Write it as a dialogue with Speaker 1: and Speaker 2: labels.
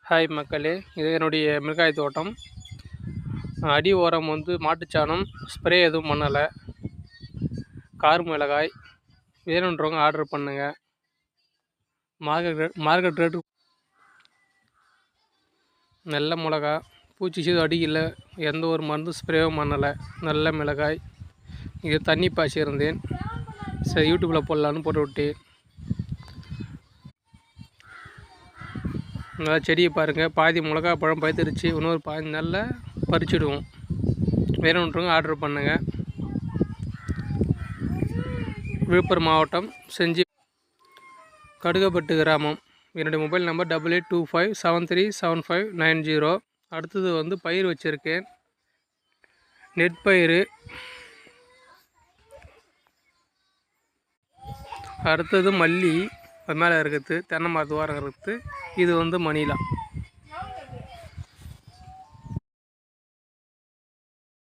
Speaker 1: Hi மக்களே, இது என்னுடைய மிளகாய் தோட்டம். அடி ஓரம் வந்து மாட்டுச்சாணம், ஸ்ப்ரே எதுவும் பண்ணலை. கார் மிளகாய் வேணுன்றவங்க ஆர்டர் பண்ணுங்கள். மார்க்கெட் ரேட்டு நல்ல மிளகா, பூச்சி சீது அடிக்கல, எந்த ஒரு மருந்து ஸ்ப்ரேவும் பண்ணலை. நல்ல மிளகாய். இது தண்ணி பாய்ச்சி இருந்தேன், சரி யூடியூப்பில் போடலான்னு போட்டு விட்டேன். நல்லா செடியை பாருங்கள், பாதி மிளகா பழம் பழுத்துருச்சு, இன்னொரு பாதி நல்லா பறிச்சிடுவோம். வேணுன்றவங்க ஆர்டர் பண்ணுங்கள். விழுப்புரம் மாவட்டம் செஞ்சி கடுகப்பட்டு கிராமம். என்னுடைய மொபைல் நம்பர் 8825737590. அடுத்தது வந்து பயிர் வச்சுருக்கேன், நெற்பயிர். அடுத்தது மல்லி, அது மேலே இருக்குது, தென்னை மரத்து வாரம் இருக்குது. இது வந்து மணிலா.